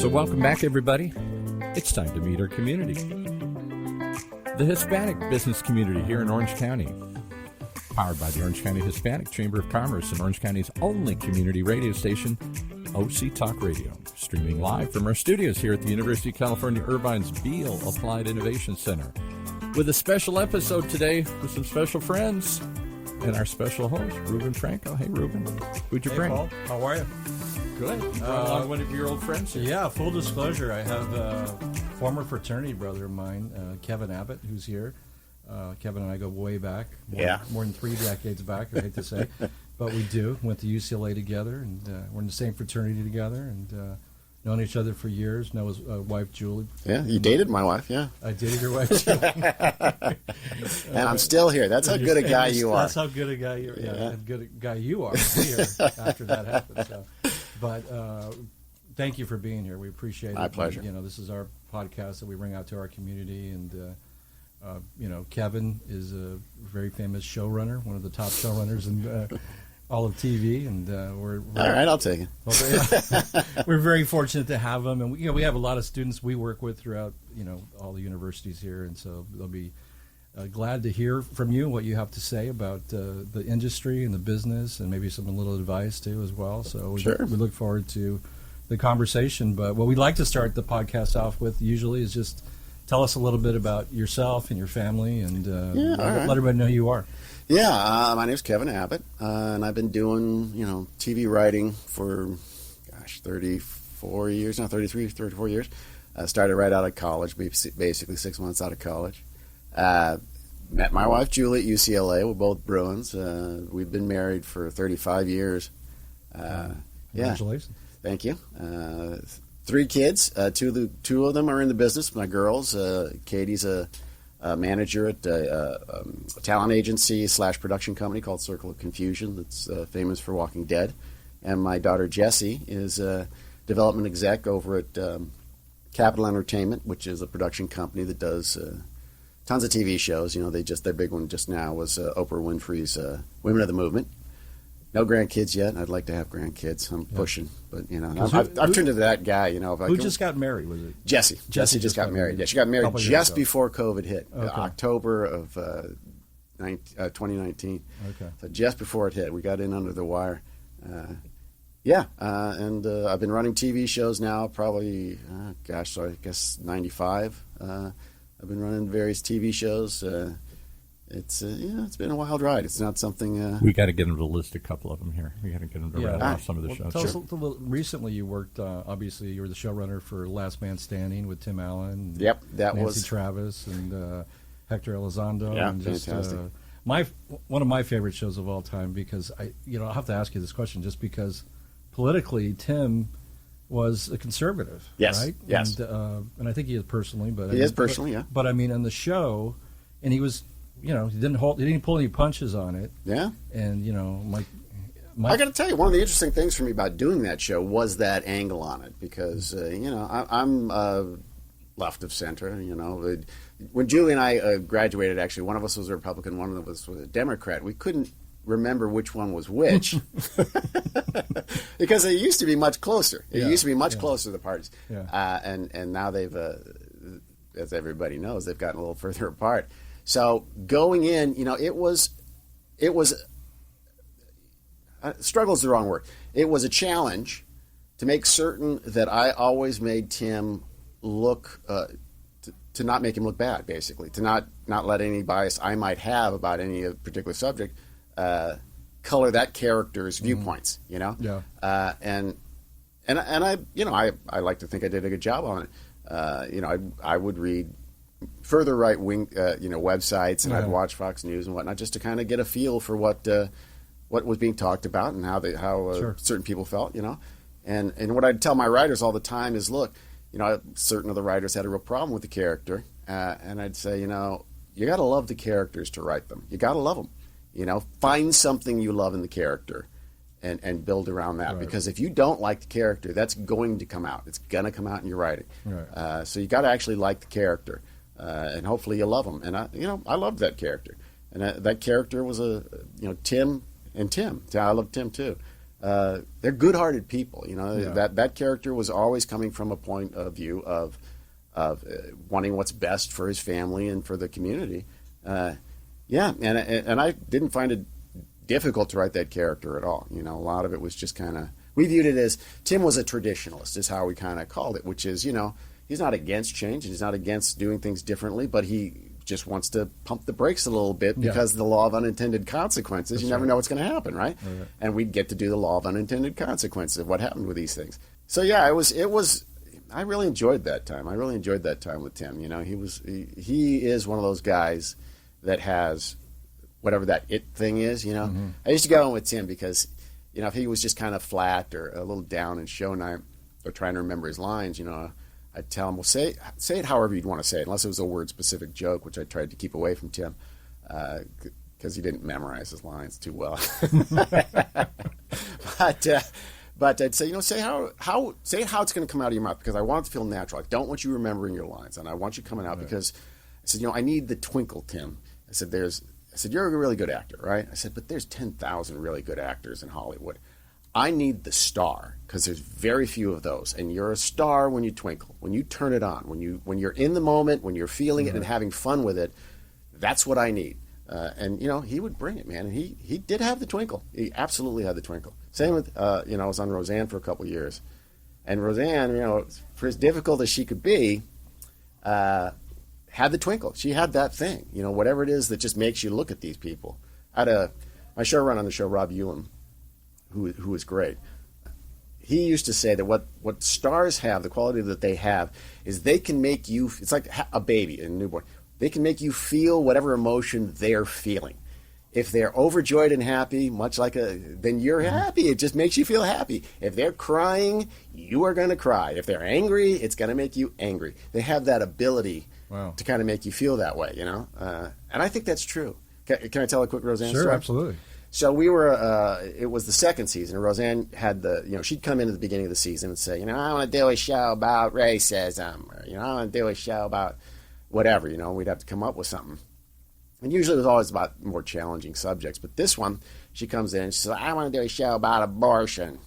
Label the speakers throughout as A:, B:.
A: So welcome back, everybody. It's time to meet our community. The Hispanic business community here in Orange County. Powered by the Orange County Hispanic Chamber of Commerce and Orange County's only community radio station, OC Talk Radio. Streaming live from our studios here at the University of California, Irvine's Beale Applied Innovation Center. With a special episode today with some special friends and our special host, Ruben Franco. Hey, Ruben. Who'd you bring?
B: Paul. How are you?
A: Good. Along one of your old friends here.
B: Yeah, full disclosure, I have a former fraternity brother of mine, Kevin Abbott, who's here. Kevin and I go way back. More than 3 decades back, I hate to say. But we do. Went to UCLA together, and we're in the same fraternity together, and known each other for years. Know his wife, Julie.
C: Yeah, you dated my wife, yeah.
B: I dated your wife, Julie.
C: And I'm still here. That's how good a guy you are.
B: That's how good a guy you are. Yeah, good a guy you are here after that happened. So. But thank you for being here. We appreciate it.
C: My pleasure.
B: You know, this is our podcast that we bring out to our community, and you know, Kevin is a very famous showrunner, one of the top showrunners in all of TV, and we're
C: all right. I'll take it.
B: Well, we're very fortunate to have him, and we have a lot of students we work with throughout all the universities here, and so they'll be glad to hear from you what you have to say about the industry and the business, and maybe some little advice too as well. So we look forward to the conversation. But what we'd like to start the podcast off with usually is just tell us a little bit about yourself and your family, and let everybody know who you are.
C: Yeah, my name's Kevin Abbott, and I've been doing TV writing for 34 years now, 34 years. I started right out of college, basically 6 months out of college. Met my wife Julie at UCLA. We're both Bruins. We've been married for 35 years.
B: Congratulations.
C: Yeah, thank you. 3 kids. Two of them are in the business. My girls. Katie's a manager at a talent agency / production company called Circle of Confusion that's famous for Walking Dead. And my daughter Jessie is a development exec over at Capital Entertainment, which is a production company that does tons of TV shows. Their big one just now was Oprah Winfrey's Women of the Movement. No grandkids yet. I'd like to have grandkids. I'm pushing, but I've turned into that guy.
B: Who just got married? Was it
C: Jessie? Jessie just got married. Yeah, she got married just before COVID hit, October of 2019. Okay, so just before it hit, we got in under the wire. And I've been running TV shows now, probably, I guess 95. I've been running various TV shows. It's been a wild ride. It's not something.
A: We got to get them to list a couple of them here. We got to get them to rattle off some of the shows.
B: Tell us a little. Recently, you worked. Obviously, you were the showrunner for Last Man Standing with Tim Allen.
C: Yep, that
B: Nancy
C: was
B: Travis and Hector Elizondo.
C: Yeah,
B: and just,
C: fantastic.
B: One of my favorite shows of all time, because I'll have to ask you this question just because politically Tim was a conservative.
C: Yes.
B: Right.
C: Yes.
B: And I think he is personally, but
C: he is personally, yeah.
B: But I mean, on the show, and he was. He didn't pull any punches on it.
C: Yeah.
B: And
C: I got to tell you, one of the interesting things for me about doing that show was that angle on it, because I'm left of center. When Julie and I graduated, actually, one of us was a Republican, one of us was a Democrat. We couldn't remember which one was which because it used to be much closer. It used to be much closer, the parties. Yeah. And now they've, as everybody knows, they've gotten a little further apart. So going in, it was struggle is the wrong word. It was a challenge to make certain that I always made Tim look, to not make him look bad, basically, to not let any bias I might have about any particular subject color that character's viewpoints.
B: Yeah.
C: And I like to think I did a good job on it. I would read further right-wing, websites, and I'd watch Fox News and whatnot just to kind of get a feel for what was being talked about and how certain people felt, And what I'd tell my writers all the time is, look, certain of the writers had a real problem with the character, and I'd say, you got to love the characters to write them. You got to love them. Find something you love in the character and build around that. Right. Because if you don't like the character, that's going to come out. It's going to come out in your writing. Right. So you got to actually like the character. And hopefully you love them. And I loved that character, and that character was Tim and Tim. I loved Tim too. they're good-hearted people. You know,
B: Yeah.
C: that character was always coming from a point of view of wanting what's best for his family and for the community. Yeah, and I didn't find it difficult to write that character at all. You know, a lot of it was just kind of, we viewed it as Tim was a traditionalist, is how we kind of called it, which is, you know, he's not against change and he's not against doing things differently, but he just wants to pump the brakes a little bit because of the law of unintended consequences. You never know what's going to happen, right? And we'd get to do the law of unintended consequences of what happened with these things. So yeah, it was. I really enjoyed that time. I really enjoyed that time with Tim. You know, he is one of those guys that has whatever that it thing is. You know, I used to go in with Tim because, you know, if he was just kind of flat or a little down in show night or trying to remember his lines, you know, I'd tell him, well, say it however you'd want to say it, unless it was a word-specific joke, which I tried to keep away from Tim because he didn't memorize his lines too well. But I'd say, you know, say it how it's going to come out of your mouth, because I want it to feel natural. I don't want you remembering your lines, and I want you coming out because I said, you know, I need the twinkle, Tim. I said, you're a really good actor, right? I said, but there's 10,000 really good actors in Hollywood. I need the star, because there's very few of those, and you're a star when you twinkle, when you turn it on, when you're in the moment, when you're feeling it and having fun with it. That's what I need. And you know, he would bring it, man. And he did have the twinkle. He absolutely had the twinkle. Same with you know, I was on Roseanne for a couple of years, and Roseanne, you know, for as difficult as she could be, had the twinkle. She had that thing, you know, whatever it is that just makes you look at these people. I had my showrunner on the show, Rob Ewan, who was great. He used to say that what stars have, the quality that they have, is they can make you, it's like a baby, a newborn. They can make you feel whatever emotion they're feeling. If they're overjoyed and happy, then you're happy. It just makes you feel happy. If they're crying, you are going to cry. If they're angry, it's going to make you angry. They have that ability to kind of make you feel that way, you know? And I think that's true. Can I tell a quick Roseanne story?
B: Sure, absolutely.
C: So we were, it was the second season, and Roseanne had she'd come in at the beginning of the season and say, you know, I want to do a show about racism, or, you know, I want to do a show about whatever, you know, we'd have to come up with something. And usually it was always about more challenging subjects. But this one, she comes in and she says, I want to do a show about abortion.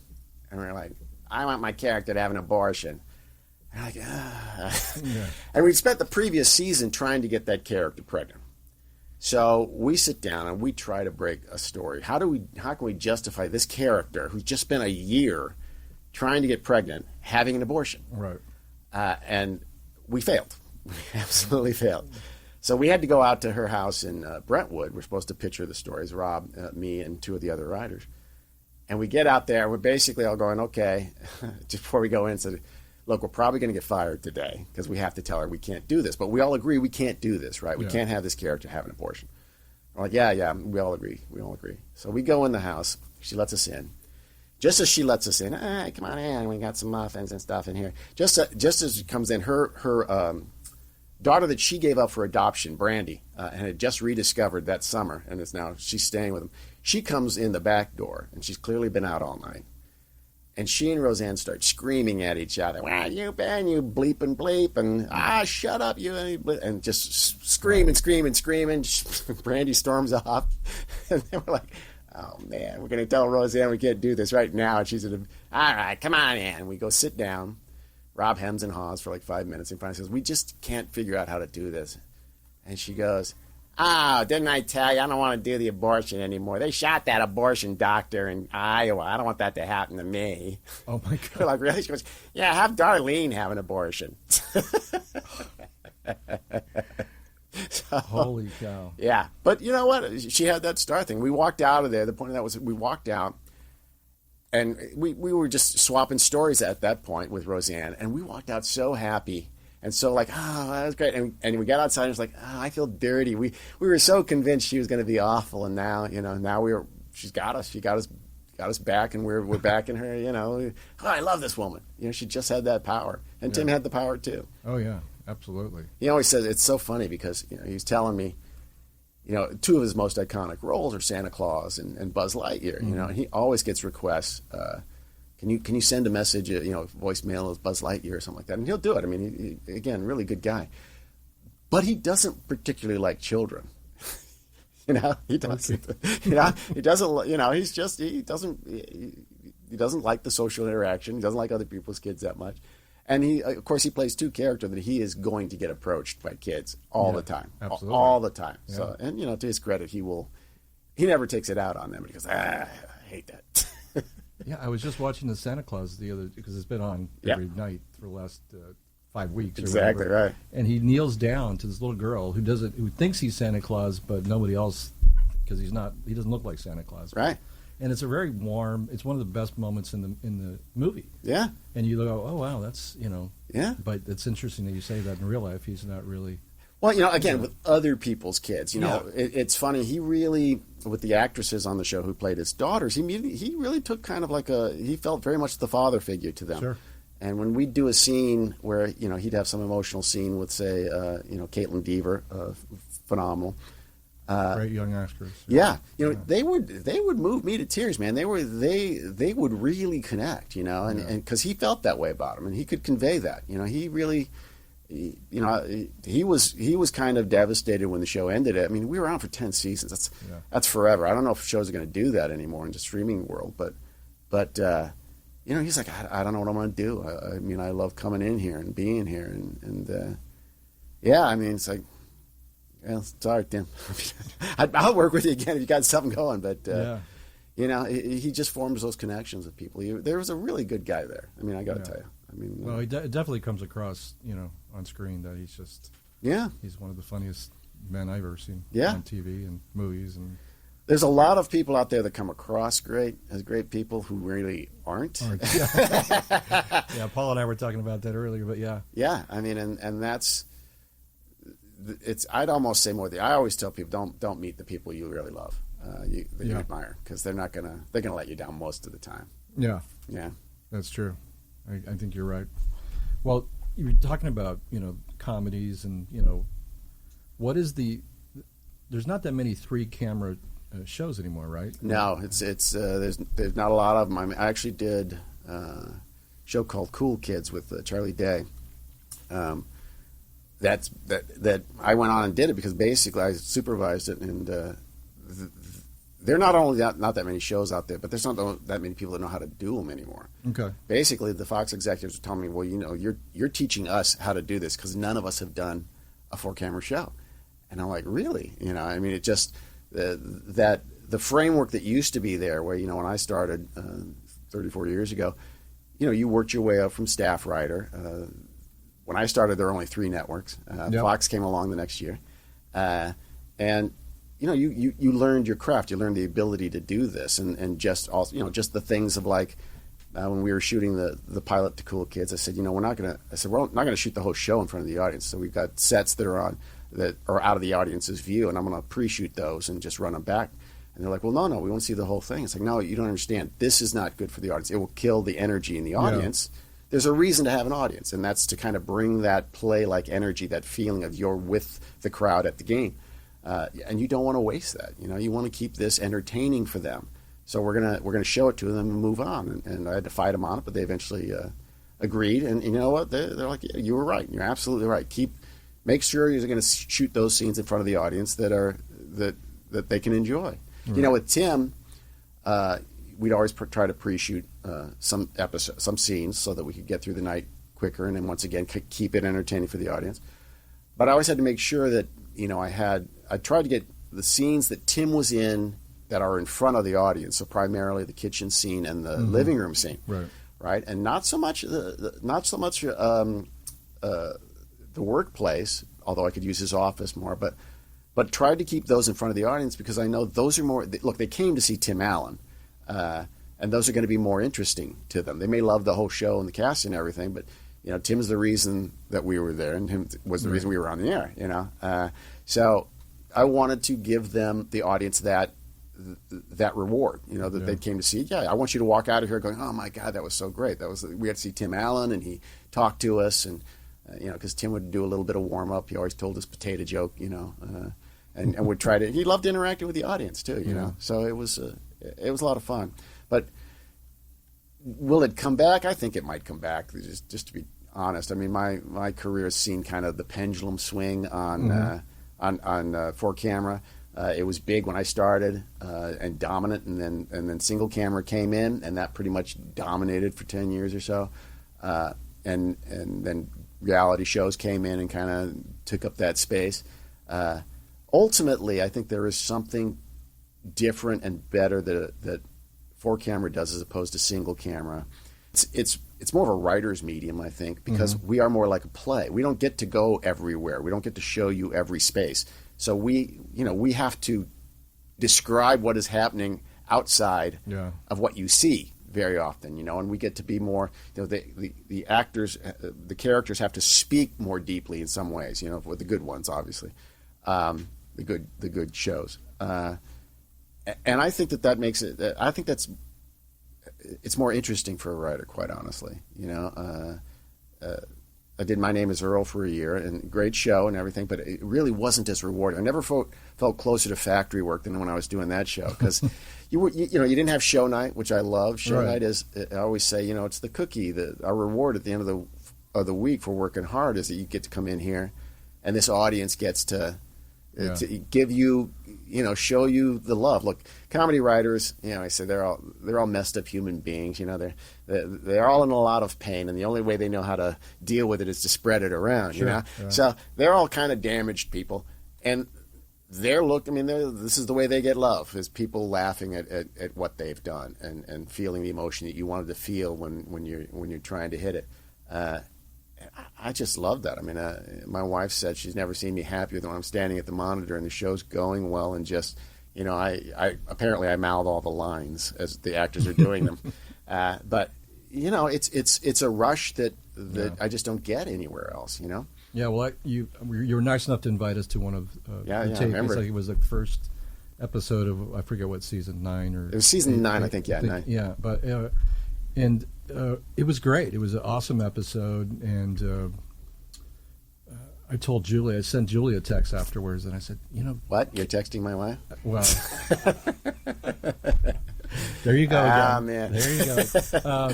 C: And we're like, I want my character to have an abortion. And we're like, And we'd spent the previous season trying to get that character pregnant. So we sit down and we try to break a story. How can we justify this character who's just spent a year trying to get pregnant having an abortion?
B: Right.
C: And we failed. We absolutely failed. So we had to go out to her house in Brentwood. We're supposed to pitch her the stories, Rob, me, and two of the other writers. And we get out there, and we're basically all going, okay, just before we go in, said, look, we're probably going to get fired today because we have to tell her we can't do this. But we all agree we can't do this, right? We can't have this character have an abortion. We're like, yeah, we all agree. We all agree. So we go in the house. She lets us in. Just as she lets us in, come on in. We got some muffins and stuff in here. Just as she comes in, her daughter that she gave up for adoption, Brandy, and had just rediscovered that summer, and she's staying with him. She comes in the back door, and she's clearly been out all night. And she and Roseanne start screaming at each other. Well, you been, you bleep and bleep, and shut up, you, and just screaming. Brandy storms off, and then we're like, oh man, we're going to tell Roseanne we can't do this right now. And she's all right, come on in. We go sit down. Rob hems and haws for like 5 minutes and finally says, we just can't figure out how to do this. And she goes, didn't I tell you I don't want to do the abortion anymore? They shot that abortion doctor in Iowa. I don't want that to happen to me.
B: Oh, my God.
C: We're like, really? She goes, yeah, have Darlene have an abortion.
B: Holy cow.
C: Yeah. But you know what? She had that star thing. We walked out of there. The point of that was we walked out. And we were just swapping stories at that point with Roseanne, and we walked out so happy and so like, that was great. And we got outside and it was like, I feel dirty. We were so convinced she was going to be awful, and now, you know, she's got us. She got us back, and we're backing her. You know, I love this woman. You know, she just had that power, and Tim had the power too.
B: Oh yeah, absolutely.
C: He always says it's so funny because, you know, he's telling me, you know, two of his most iconic roles are Santa Claus and Buzz Lightyear. You know, and he always gets requests. Can you send a message, you know, voicemail of Buzz Lightyear or something like that? And he'll do it. I mean, he, again, really good guy. But he doesn't particularly like children. You know, he doesn't. You know, he doesn't. You know, he doesn't like the social interaction. He doesn't like other people's kids that much. And he, of course, he plays two characters that he is going to get approached by kids all the time,
B: absolutely.
C: all the time.
B: Yeah.
C: So, and to his credit, he never takes it out on them. He goes, I hate that.
B: Yeah, I was just watching the Santa Claus because it's been on every night for the last 5 weeks. Or
C: Exactly
B: whatever.
C: right.
B: And he kneels down to this little girl who thinks he's Santa Claus, but nobody else, because he doesn't look like Santa Claus.
C: Right.
B: And it's a very warm. It's one of the best moments in the movie.
C: Yeah.
B: And you go, oh wow, that's
C: Yeah.
B: But it's interesting that you say that in real life. He's not really.
C: Well, again, with other people's kids, it's funny. He really, with the actresses on the show who played his daughters, he really took kind of he felt very much the father figure to them.
B: Sure.
C: And when we'd do a scene where, he'd have some emotional scene with, say, Caitlin Deaver, phenomenal.
B: Great young actors.
C: Yeah. They would move me to tears, man. They would really connect, and because he felt that way about him, and he could convey that. He really. He was kind of devastated when the show ended. I mean, we were on for 10 seasons. That's forever. I don't know if shows are going to do that anymore in the streaming world, but he's like, I don't know what I'm going to do. I mean, I love coming in here and being here, and I mean, it's like, well, sorry, Tim. I'll work with you again if you got something going, but he just forms those connections with people. There was a really good guy there. I mean, I got to tell you. I mean,
B: well, it definitely comes across, on screen that he's just he's one of the funniest men I've ever seen on TV and movies. And
C: there's a lot of people out there that come across as great people who really aren't.
B: Yeah, Paul and I were talking about that earlier, but
C: yeah. I mean, and that's I'd almost say more. I always tell people don't meet the people you really love, that you admire, because they're gonna let you down most of the time.
B: Yeah, that's true. I think you're right. Well, you were talking about comedies and what is there's not that many 3-camera shows anymore, right?
C: No, it's there's not a lot of them. I mean, I actually did a show called Cool Kids with Charlie Day. That I went on and did it because basically I supervised it, and there are not only not that many shows out there, but there's not that many people that know how to do them anymore.
B: Okay.
C: Basically, the Fox executives were telling me, well, you're teaching us how to do this because none of us have done a 4-camera show. And I'm like, really? I mean, it just the framework that used to be there, where when I started 34 years ago, you worked your way up from staff writer. When I started, there were only 3 networks. Fox came along the next year, and you learned your craft. You learned the ability to do this, and just also, just the things of like when we were shooting the pilot to Cool Kids, I said, we're not gonna shoot the whole show in front of the audience. So we've got sets that are out of the audience's view, and I'm gonna pre-shoot those and just run them back. And they're like, well, no, we want to see the whole thing. It's like, no, you don't understand. This is not good for the audience. It will kill the energy in the audience. Yeah. There's a reason to have an audience, and that's to kind of bring that play-like energy, that feeling of you're with the crowd at the game. And you don't want to waste that. You want to keep this entertaining for them. So we're gonna show it to them and move on. And I had to fight them on it, but they eventually agreed. And you know what? They're like, yeah, you were right. You're absolutely right. Make sure you're going to shoot those scenes in front of the audience that they can enjoy. Right. With Tim, we'd always try to pre-shoot some scenes so that we could get through the night quicker, and then once again keep it entertaining for the audience. But I always had to make sure that I tried to get the scenes that Tim was in that are in front of the audience, so primarily the kitchen scene and the living room scene, right, and not so much the workplace, although I could use his office more, but tried to keep those in front of the audience because I know those are more. Look, they came to see Tim Allen, and those are going to be more interesting to them. They may love the whole show and the cast and everything, but Tim's the reason that we were there, and him was the reason we were on the air. So I wanted to give them, the audience, that reward. That they came to see. Yeah, I want you to walk out of here going, oh my God, that was so great. We had to see Tim Allen, and he talked to us, and because Tim would do a little bit of warm up. He always told his potato joke, and would try to. He loved interacting with the audience too, So it was a lot of fun. But will it come back? I think it might come back. Just to be honest, I mean, my career has seen kind of the pendulum swing on 4-camera. It was big when I started and dominant, and then single camera came in, and that pretty much dominated for 10 years or so. And then reality shows came in and kind of took up that space. Ultimately, I think there is something different and better that 4-camera does as opposed to single camera. It's more of a writer's medium, I think, because we are more like a play. We don't get to go everywhere. We don't get to show you every space. So we have to describe what is happening outside of what you see very often, and we get to be more, the actors, the characters have to speak more deeply in some ways, with the good ones, obviously, the good shows. And I think that makes it, I think it's more interesting for a writer, quite honestly. I did My Name is Earl for a year, and great show and everything, but it really wasn't as rewarding. I never felt closer to factory work than when I was doing that show, because you didn't have show night, which I love. Show night is, I always say, it's the cookie. Our reward at the end of the week for working hard is that you get to come in here, and this audience gets to give you, show you the love. Look, comedy writers, I say they're all messed up human beings. They're all in a lot of pain, and the only way they know how to deal with it is to spread it around.
B: Yeah.
C: So they're all kind of damaged people, and this is the way they get love, is people laughing at what they've done and feeling the emotion that you wanted to feel when you're trying to hit it. I just love that. My wife said she's never seen me happier than when I'm standing at the monitor and the show's going well, and just, I apparently I mouth all the lines as the actors are doing them. But it's a rush that I just don't get anywhere else.
B: Yeah, well, you were nice enough to invite us to one of the tapes. It was the first episode of, I forget what, season 9 or...
C: It was season 9, I think, 9.
B: Yeah, but... and it was great. It was an awesome episode, and I told Julie, I sent Julie a text afterwards, and I said,
C: What? You're texting my wife?
B: Well... There you go, John.
C: Man.
B: There you go.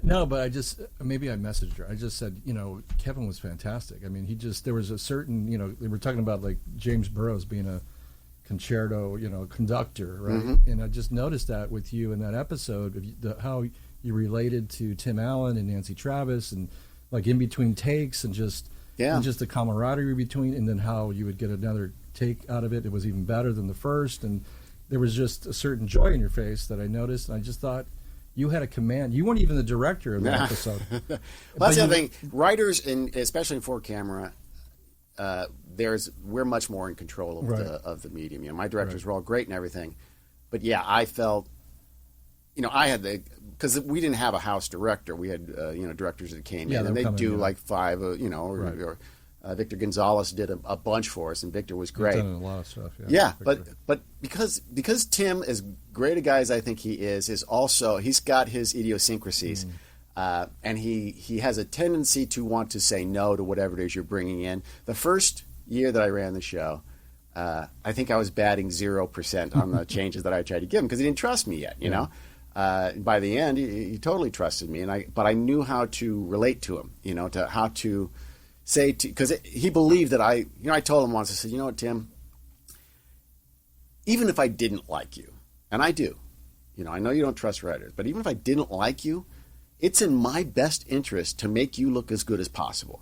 B: No, but maybe I messaged her. I just said, Kevin was fantastic. There was a certain, they were talking about like James Burroughs being a concerto, conductor, right? And I just noticed that with you in that episode, of how you related to Tim Allen and Nancy Travis, and like in between takes, and just the camaraderie between, and then how you would get another take out of it. It was even better than the first, and there was just a certain joy in your face that I noticed, and I just thought, you had a command. You weren't even the director of the episode.
C: Well, that's the other thing. Writers, especially in 4-camera, we're much more in control of the medium. My directors were all great and everything, but I felt, I had because we didn't have a house director. We had directors that came in, and they do like 5, or Victor Gonzalez did a bunch for us, and Victor was great.
B: He's done a lot of stuff.
C: Yeah, but because Tim, as great a guy as I think he is also, he's got his idiosyncrasies, and he has a tendency to want to say no to whatever it is you're bringing in. The first year that I ran the show, I think I was batting 0% on the changes that I tried to give him, because he didn't trust me yet. By the end, he totally trusted me, but I knew how to relate to him. To how to say, because he believed that I told him once, I said, what, Tim, even if I didn't like you, and I do, I know you don't trust writers, but even if I didn't like you, it's in my best interest to make you look as good as possible.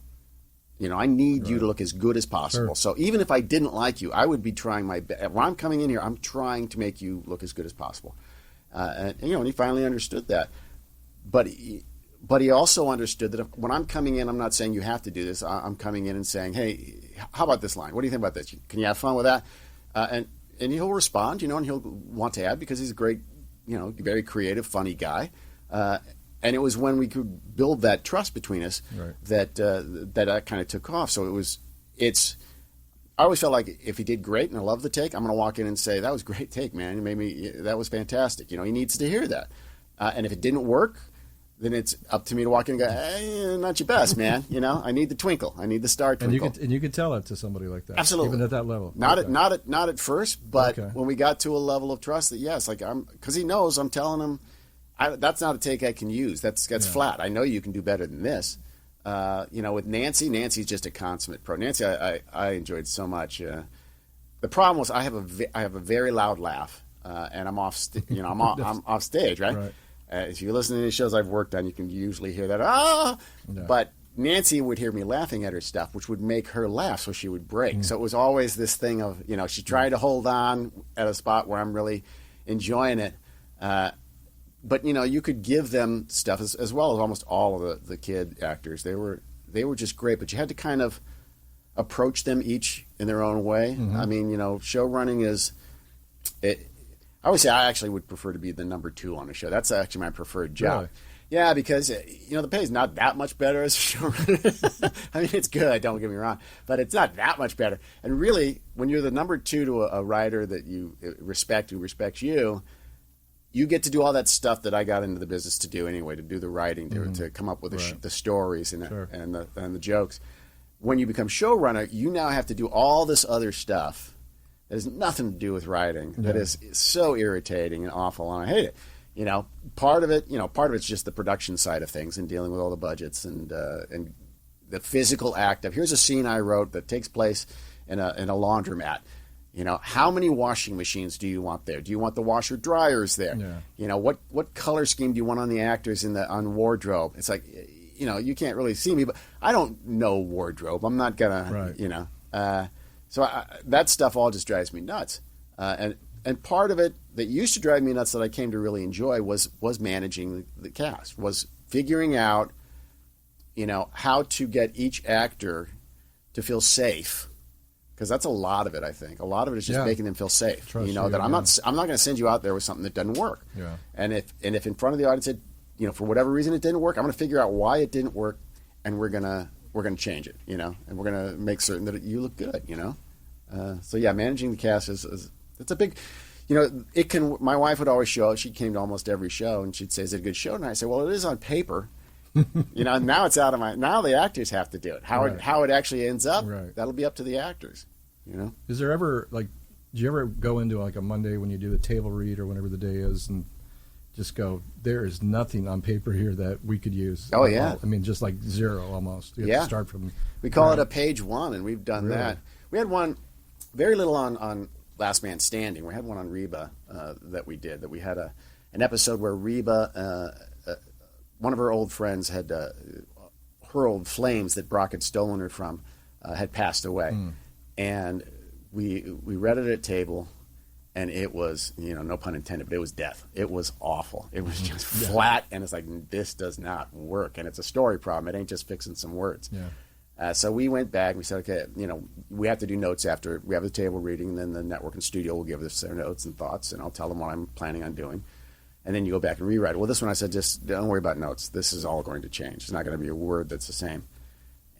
C: I need you to look as good as possible. Sure. So even if I didn't like you, I would be trying my best. When I'm coming in here, I'm trying to make you look as good as possible. And he finally understood that. But he also understood that when I'm coming in, I'm not saying you have to do this. I'm coming in and saying, hey, how about this line? What do you think about this? Can you have fun with that? And he'll respond, and he'll want to add, because he's a great, very creative, funny guy. And it was when we could build that trust between us that kind of took off. So I always felt like if he did great and I love the take, I'm going to walk in and say, that was a great take, man. That was fantastic. He needs to hear that. And if it didn't work, then it's up to me to walk in and go, hey, not your best, man. I need the twinkle. I need the star twinkle.
B: And you could tell that to somebody like that.
C: Absolutely.
B: Even at that level.
C: Not at first, but when we got to a level of trust that, because he knows I'm telling him, that's not a take I can use. That's flat. I know you can do better than this. With Nancy's just a consummate pro. Nancy, I enjoyed so much. the problem was I have a very loud laugh, and I'm off I'm off stage, right?
B: Right.
C: If you listen to the shows I've worked on, you can usually hear that but Nancy would hear me laughing at her stuff, which would make her laugh, so she would break. So it was always this thing of, she tried to hold on at a spot where I'm really enjoying it. But, you could give them stuff, as well as almost all of the kid actors. They were just great, but you had to kind of approach them each in their own way. I mean, show running is... I always say I actually would prefer to be the number 2 on a show. That's actually my preferred job.
B: Really?
C: Yeah, because the pay is not that much better as a showrunner. I mean, it's good. Don't get me wrong, but it's not that much better. And really, when you're the number 2 to a writer that you respect, who respects you, you get to do all that stuff that I got into the business to do anyway. To do the writing, to come up with the stories and the jokes. When you become showrunner, you now have to do all this other stuff that has nothing to do with writing. That is so irritating and awful, and I hate it. Part of it's just the production side of things and dealing with all the budgets and the physical act of, here's a scene I wrote that takes place in a laundromat. How many washing machines do you want there? Do you want the washer dryers there?
B: Yeah.
C: What color scheme do you want on the actors on wardrobe? It's like, you can't really see me, but I don't know wardrobe. I'm not gonna, so that stuff all just drives me nuts. And part of it that used to drive me nuts that I came to really enjoy was managing the cast, was figuring out, how to get each actor to feel safe. Because that's a lot of it, I think. A lot of it is just making them feel safe.
B: Trust
C: that I'm not going to send you out there with something that doesn't work.
B: Yeah.
C: And if in front of the audience for whatever reason it didn't work, I'm going to figure out why it didn't work, and we're gonna change it, and we're gonna make certain that you look good, So managing the cast is it's a big, it can. My wife would always show. She came to almost every show, and she'd say, "Is it a good show?" And I say, "Well, it is on paper." Now it's out of my. Now the actors have to do it. How it actually ends up, that'll be up to the actors.
B: Is there ever do you ever go into a Monday when you do the table read or whenever the day is and just go, there is nothing on paper here that we could use?
C: Oh yeah.
B: I mean, just like zero almost. You have to start from.
C: We call it a page 1, and we've done that. We had one, very little on Last Man Standing. We had one on Reba that we did. That we had an episode where Reba, one of her old friends, had her old flames that Brock had stolen her from, had passed away, and we read it at table, and it was, no pun intended, but it was death. It was awful. It was just flat, and it's like, this does not work, and it's a story problem. It ain't just fixing some words.
B: Yeah.
C: So we went back and we said, okay, we have to do notes after we have the table reading, and then the network and studio will give us their notes and thoughts, and I'll tell them what I'm planning on doing. And then you go back and rewrite it. Well, this one I said, just don't worry about notes. This is all going to change. It's not going to be a word that's the same.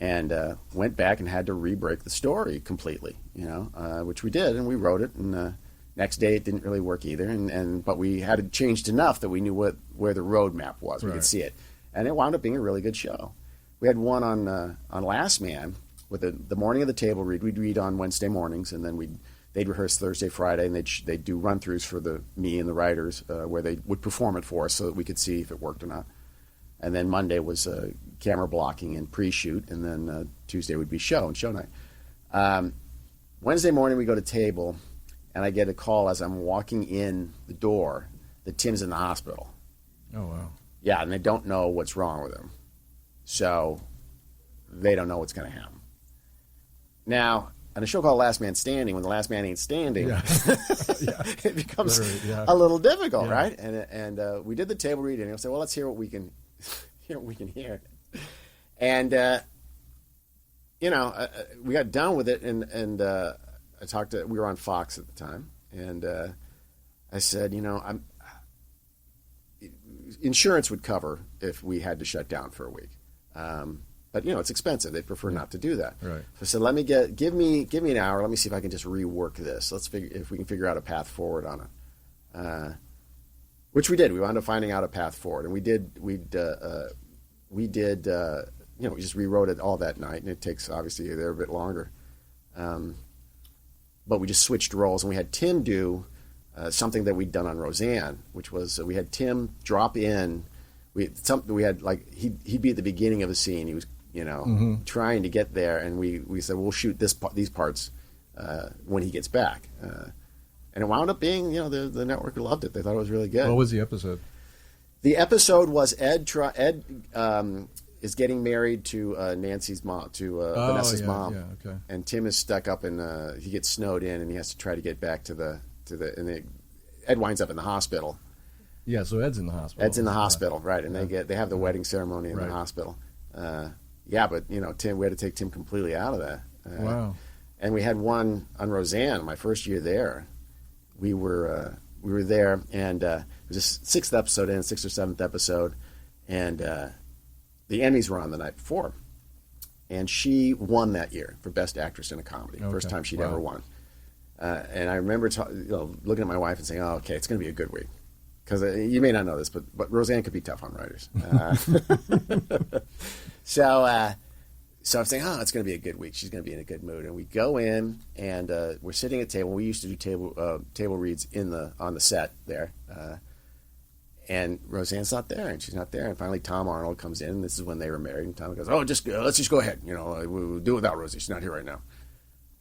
C: And went back and had to re-break the story completely, which we did, and we wrote it. And next day it didn't really work either. But we had it changed enough that we knew where the roadmap was. We could see it. And it wound up being a really good show. We had one on Last Man with the morning of the table read. We'd read on Wednesday mornings, and then they'd rehearse Thursday, Friday, and they'd do run-throughs for me and the writers where they would perform it for us so that we could see if it worked or not. And then Monday was camera blocking and pre-shoot, and then Tuesday would be show night. Wednesday morning we go to table, and I get a call as I'm walking in the door that Tim's in the hospital.
B: Oh, wow.
C: Yeah, and they don't know what's wrong with him. So they don't know what's going to happen. Now, on a show called Last Man Standing, when the last man ain't standing, it becomes a little difficult, right? And we did the table reading, and I said, well, let's hear what we can hear. And we got done with it, and I talked to. We were on Fox at the time, and I said, insurance would cover if we had to shut down for a week. But it's expensive. They'd prefer not to do that.
B: Right.
C: So I said, give me an hour. Let me see if I can just rework this. Let's figure if we can figure out a path forward on it. Which we did. We wound up finding out a path forward, and we just rewrote it all that night, and it takes obviously a bit longer. But we just switched roles, and we had Tim do something that we'd done on Roseanne, which was we had Tim drop in. He'd be at the beginning of a scene. He was trying to get there, and we said we'll shoot these parts when he gets back. And it wound up being, the network loved it. They thought it was really good.
B: What was the episode?
C: The episode was Ed is getting married to Nancy's mom, to Vanessa's mom.
B: Yeah, okay.
C: And Tim is stuck up he gets snowed in, and he has to try to get back Ed winds up in the hospital.
B: Yeah, so Ed's in the hospital.
C: Ed's in the hospital, right? And they have the wedding ceremony in the hospital. But Tim, we had to take Tim completely out of that.
B: Wow.
C: And we had one on Roseanne. My first year there, we were there, and it was a sixth or seventh episode, and the Emmys were on the night before, and she won that year for Best Actress in a Comedy.
B: Okay.
C: First time she'd ever won. And I remember looking at my wife and saying, "Oh, okay, it's going to be a good week." Because you may not know this, but Roseanne could be tough on writers. So I'm saying, oh, it's going to be a good week. She's going to be in a good mood. And we go in, and we're sitting at a table. We used to do table reads on the set there. And Roseanne's not there, and she's not there. And finally, Tom Arnold comes in. This is when they were married. And Tom goes, oh, let's just go ahead. We'll do it without Rosie. She's not here right now.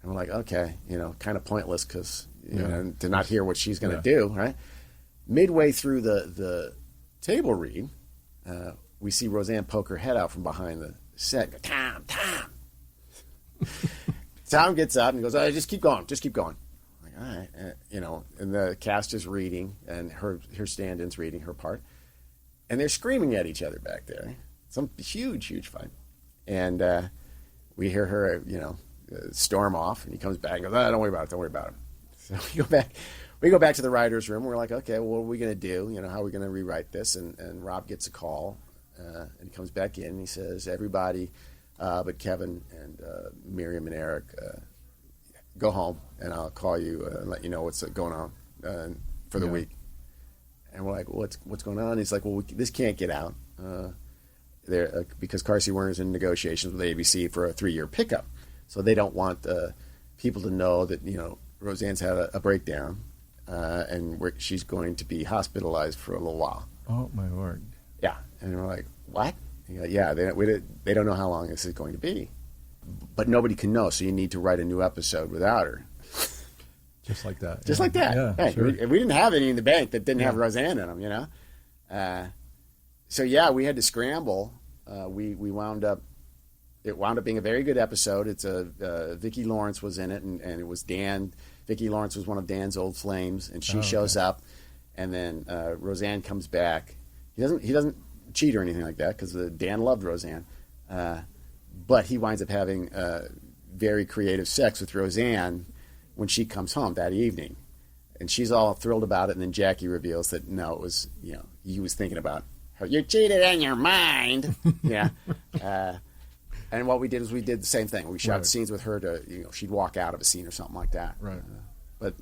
C: And we're like, okay, kind of pointless because to not hear what she's going to do, right? Midway through the table read, we see Roseanne poke her head out from behind the set. Go, Tom. Tom gets up and goes, oh, just keep going. I'm like, all right, and the cast is reading, and her stand-in's reading her part, and they're screaming at each other back there. Some huge fight, and we hear her, storm off, and he comes back and goes, oh, don't worry about it. So we go back to the writer's room. We're like, okay, well, what are we going to do? How are we going to rewrite this? And Rob gets a call, and he comes back in, and he says, everybody but Kevin and Miriam and Eric, go home, and I'll call you and let you know what's going on for the week. And we're like, what's going on? He's like, well, this can't get out because Carsey Werner's in negotiations with ABC for a 3-year pickup. So they don't want people to know that, Roseanne's had a breakdown, and she's going to be hospitalized for a little while.
B: Oh, my Lord.
C: Yeah. And we're like, what? Yeah, they don't know how long this is going to be. But nobody can know, so you need to write a new episode without her.
B: Just like that.
C: Just like that.
B: Yeah,
C: hey,
B: sure.
C: we didn't have any in the bank that didn't have Roseanne in them, So, we had to scramble. We wound up... It wound up being a very good episode. It's Vicki Lawrence was in it, and it was Dan. Vicki Lawrence was one of Dan's old flames, and she shows up, and then Roseanne comes back. He doesn't cheat or anything like that because Dan loved Roseanne, but he winds up having very creative sex with Roseanne when she comes home that evening, and she's all thrilled about it. And then Jackie reveals that no, it was he was thinking about her. You cheated in your mind, yeah. And what we did is we did the same thing. We shot scenes with her to, she'd walk out of a scene or something like that.
B: Right.
C: But,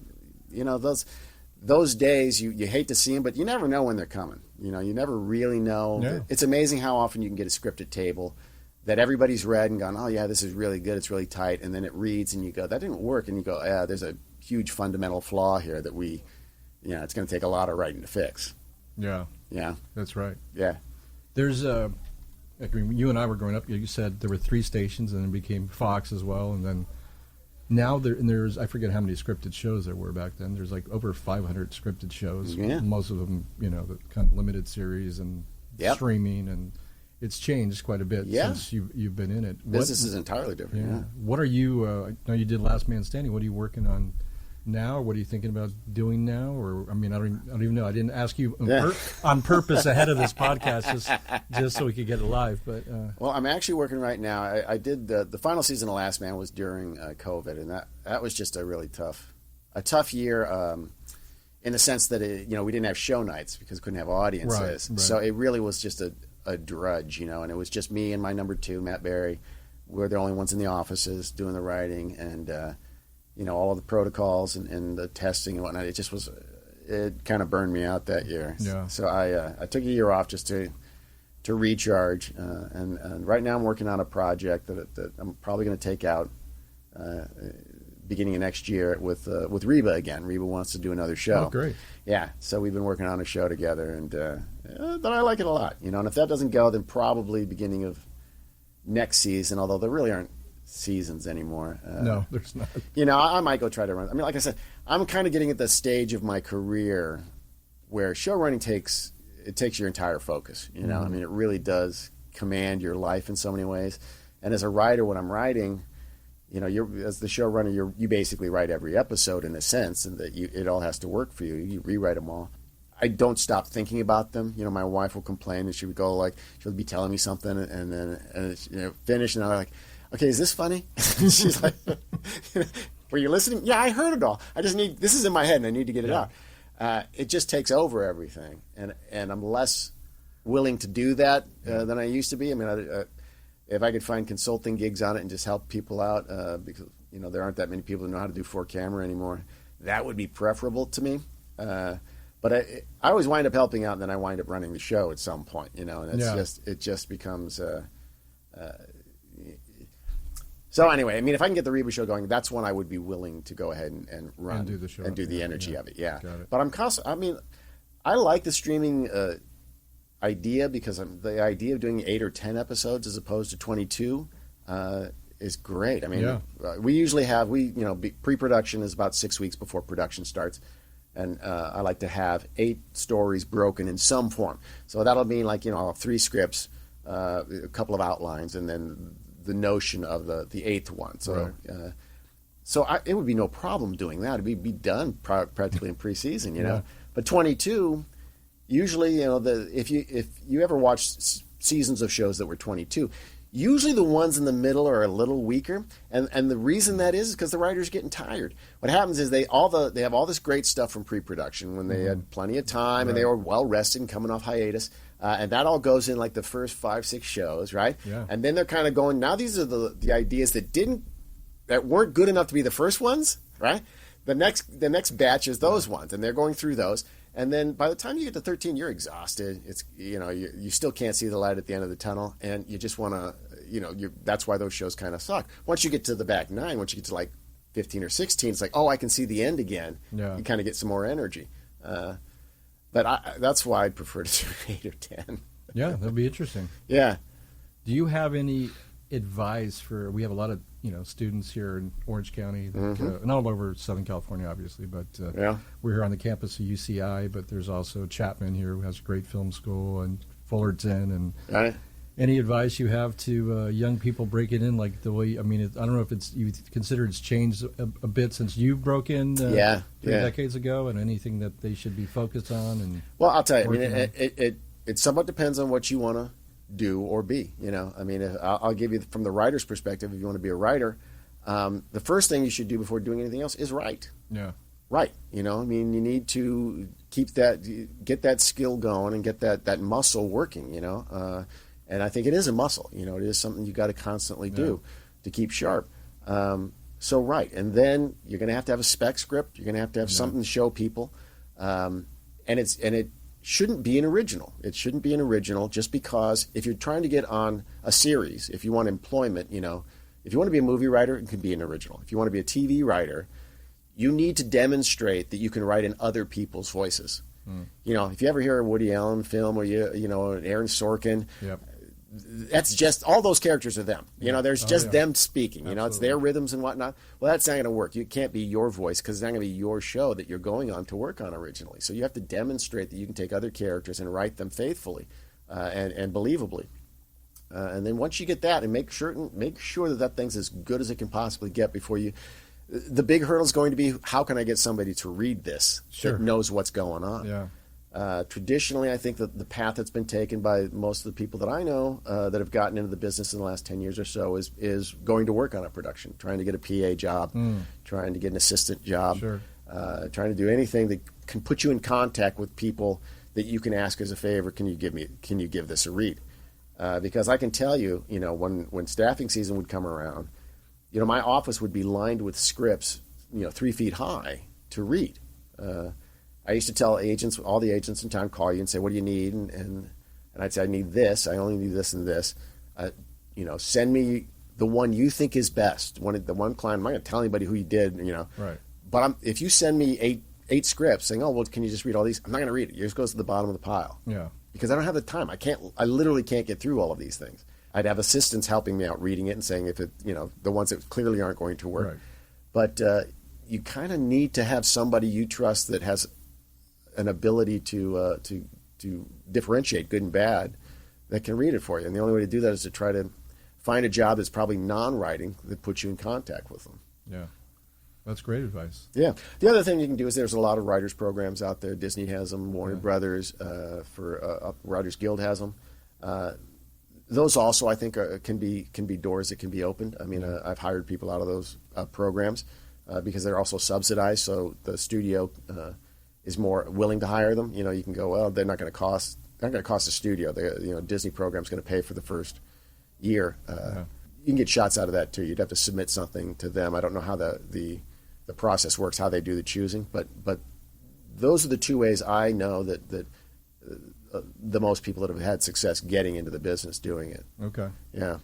C: those days, you hate to see them, but you never know when they're coming. You never really know.
B: Yeah.
C: It's amazing how often you can get a scripted table that everybody's read and gone, oh, yeah, this is really good. It's really tight. And then it reads and you go, that didn't work. And you go, yeah, there's a huge fundamental flaw here that it's going to take a lot of writing to fix.
B: Yeah.
C: Yeah.
B: That's right.
C: Yeah.
B: There's when you and I were growing up, you said there were 3 stations, and then it became Fox as well, and then now there's I forget how many scripted shows there were back then. There's like over 500 scripted shows.
C: Yeah.
B: Most of them, the kind of limited series and streaming, and it's changed quite a bit since you've been in it.
C: Business is entirely different. Yeah.
B: What are you? I know you did Last Man Standing. What are you working on now? Or what are you thinking about doing now? Or I don't even know. I didn't ask you on purpose ahead of this podcast just so we could get it live. But
C: well, I'm actually working right now. I did the final season of Last Man was during COVID, and that was just a really tough year in the sense that we didn't have show nights because we couldn't have audiences.
B: Right.
C: So it really was just a drudge, and it was just me and my number 2, Matt Berry. We're the only ones in the offices doing the writing, and all of the protocols and the testing and whatnot. It just was, it kind of burned me out that year.
B: Yeah.
C: So I took a year off just to recharge. And right now I'm working on a project that I'm probably going to take out beginning of next year with Reba again. Reba wants to do another show.
B: Oh, great.
C: Yeah. So we've been working on a show together, and but I like it a lot. And if that doesn't go, then probably beginning of next season, although there really aren't seasons anymore.
B: No, there's not.
C: I might go try to run. I mean, like I said, I'm kind of getting at the stage of my career where show running takes your entire focus. I mean, it really does command your life in so many ways. And as a writer, when I'm writing, as the showrunner, you basically write every episode in a sense, and that it all has to work for you. You rewrite them all. I don't stop thinking about them. My wife will complain, and she would go she'll be telling me something, and then finish, and I'm like, okay, is this funny? She's like, were you listening? Yeah, I heard it all. This is in my head, and I need to get it out. It just takes over everything, and I'm less willing to do that than I used to be. I mean, if I could find consulting gigs on it and just help people out, because there aren't that many people who know how to do 4-camera anymore, that would be preferable to me. But I always wind up helping out, and then I wind up running the show at some point. And it just becomes. So anyway, I mean, if I can get the Reba show going, that's when I would be willing to go ahead and run
B: and do the show
C: and do the energy of it. Yeah,
B: got it.
C: But I like the streaming idea, because the idea of doing 8 or 10 episodes as opposed to 22 is great. I mean, we usually have pre-production is about 6 weeks before production starts, and I like to have 8 stories broken in some form. So that'll mean 3 scripts, a couple of outlines, and then the notion of the 8th one. So, it would be no problem doing that. It'd be done practically in preseason, But 22, usually, if you ever watch seasons of shows that were 22, usually the ones in the middle are a little weaker, and the reason that is because the writer's getting tired. What happens is they have all this great stuff from pre-production when they had plenty of time and they were well rested and coming off hiatus. And that all goes in the first 5-6 shows, right?
B: Yeah.
C: And then they're kind of going, now these are the ideas that weren't good enough to be the first ones, right? The next batch is those ones, and they're going through those. And then by the time you get to 13, you're exhausted. It's you still can't see the light at the end of the tunnel, and you just want to that's why those shows kind of suck. Once you get to the back 9, once you get to 15 or 16, it's I can see the end again.
B: Yeah.
C: You kind of get some more energy. But that's why I'd prefer to do 8 or 10.
B: Yeah, that'll be interesting.
C: Yeah.
B: Do you have any advice we have a lot of students here in Orange County, and all over Southern California, obviously, but we're here on the campus of UCI, but there's also Chapman here, who has a great film school, and Fullerton, and any advice you have to young people breaking in, the way, I don't know if you consider it's changed a bit since you broke in 3 decades ago, and anything that they should be focused on? And
C: well, I'll tell you, it somewhat depends on what you want to do or be. I'll give you from the writer's perspective. If you want to be a writer, the first thing you should do before doing anything else is write.
B: Yeah.
C: Right. You need to get that skill going and get that muscle working. And I think it is a muscle. It is something you got to constantly do to keep sharp. So right, and then you're going to have a spec script. You're going to have something to show people, and it shouldn't be an original. It shouldn't be an original just because if you're trying to get on a series, if you want employment, if you want to be a movie writer, it can be an original. If you want to be a TV writer, you need to demonstrate that you can write in other people's voices. If you ever hear a Woody Allen film or an Aaron Sorkin, that's just all those characters are them. There's them speaking. It's their rhythms and whatnot. Well, that's not going to work. It can't be your voice because it's not going to be your show that you're going on to work on originally. So you have to demonstrate that you can take other characters and write them faithfully and believably. And then once you get that, and make sure that thing's as good as it can possibly get before you. The big hurdle is going to be, how can I get somebody to read this that knows what's going on?
B: Yeah.
C: Traditionally, I think that the path that's been taken by most of the people that I know that have gotten into the business in the last 10 years or so is going to work on a production, trying to get a PA job, trying to get an assistant job, trying to do anything that can put you in contact with people that you can ask as a favor, can you give this a read? Because I can tell you, when staffing season would come around, my office would be lined with scripts, 3 feet high to read. I used to tell agents, all the agents in town, call you and say, what do you need? And I'd say, I need this. I only need this and this. Send me the one you think is best. The one client, I'm not going to tell anybody who you did,
B: Right.
C: But if you send me eight scripts saying, oh, well, can you just read all these? I'm not going to read it. Yours goes to the bottom of the pile.
B: Yeah.
C: Because I don't have the time. I literally can't get through all of these things. I'd have assistants helping me out reading it and saying if it, the ones that clearly aren't going to work.
B: Right.
C: But you kind of need to have somebody you trust that has an ability to differentiate good and bad that can read it for you. And the only way to do that is to try to find a job that's probably non-writing that puts you in contact with them.
B: Yeah. That's great advice.
C: Yeah. The other thing you can do is there's a lot of writers programs out there. Disney has them, Warner Brothers, Writers Guild has them. Those also, I think, can be doors that can be opened. I mean, I've hired people out of those programs because they're also subsidized, so the studio is more willing to hire them. You can go, well, they're not going to cost the studio. Disney program's going to pay for the first year. You can get shots out of that too. You'd have to submit something to them. I don't know how the process works, how they do the choosing, but those are the two ways I know that the most people that have had success getting into the business doing it.
B: Okay.
C: Yeah.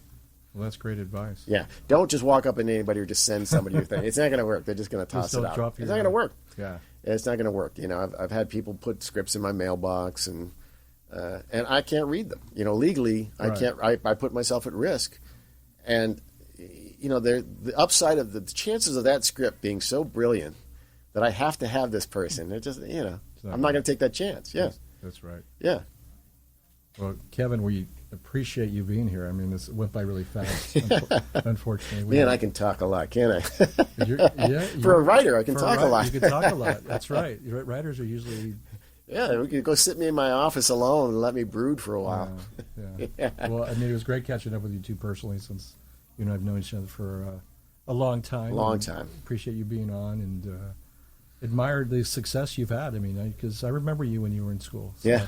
B: Well, that's great advice.
C: Yeah. Don't just walk up to anybody or just send somebody your thing. It's not going to work. They're just going to toss it out. It's not going to work.
B: Yeah.
C: It's not going to work. I've had people put scripts in my mailbox and I can't read them. Legally, I can't. I put myself at risk, and the upside of the chances of that script being so brilliant that I have to have this person. It just I'm not going to take that chance. Yeah.
B: That's right.
C: Yeah.
B: Well, Kevin, we appreciate you being here. I mean, this went by really fast, unfortunately.
C: Man, I can talk a lot, can't I? For a
B: For
C: writer, I can talk a lot.
B: You can talk a lot. That's right. Writers are usually...
C: Yeah, we could go sit me in my office alone and let me brood for a while.
B: Yeah. Well, I mean, it was great catching up with you two personally, since you and I have known each other for a long time. Appreciate you being on and admired the success you've had. I mean, because I remember you when you were in school. So.
C: Yeah.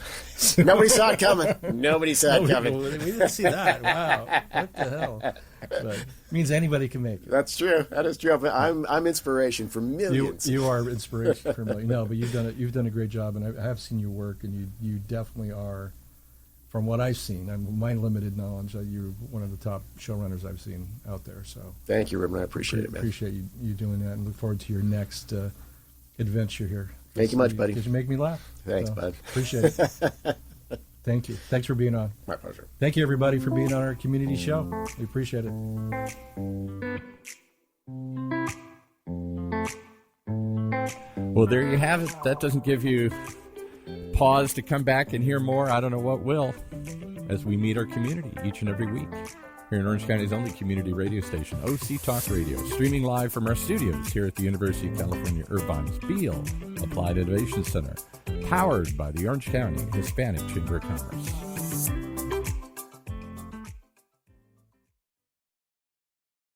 C: Nobody saw it coming. Nobody saw it coming.
B: We didn't see that. Wow. What the hell? But it means anybody can make it.
C: That's true. That is true. I'm inspiration for millions.
B: You are inspiration for millions. No, but you've done a great job, and I have seen your work, and you definitely are, from what I've seen, my limited knowledge, you're one of the top showrunners I've seen out there. So
C: thank you, Ruben. I appreciate it, man.
B: Appreciate you doing that, and look forward to your next adventure here.
C: Thank you much, buddy.
B: Because you make me laugh.
C: Thanks, bud.
B: Appreciate it. Thank you. Thanks for being on.
C: My pleasure.
B: Thank you, everybody, for being on our community show. We appreciate it.
A: Well, there you have it. That doesn't give you pause to come back and hear more. I don't know what will, as we meet our community each and every week here in Orange County's only community radio station, OC Talk Radio, streaming live from our studios here at the University of California Irvine's Beale Applied Innovation Center, powered by the Orange County Hispanic Chamber of Commerce.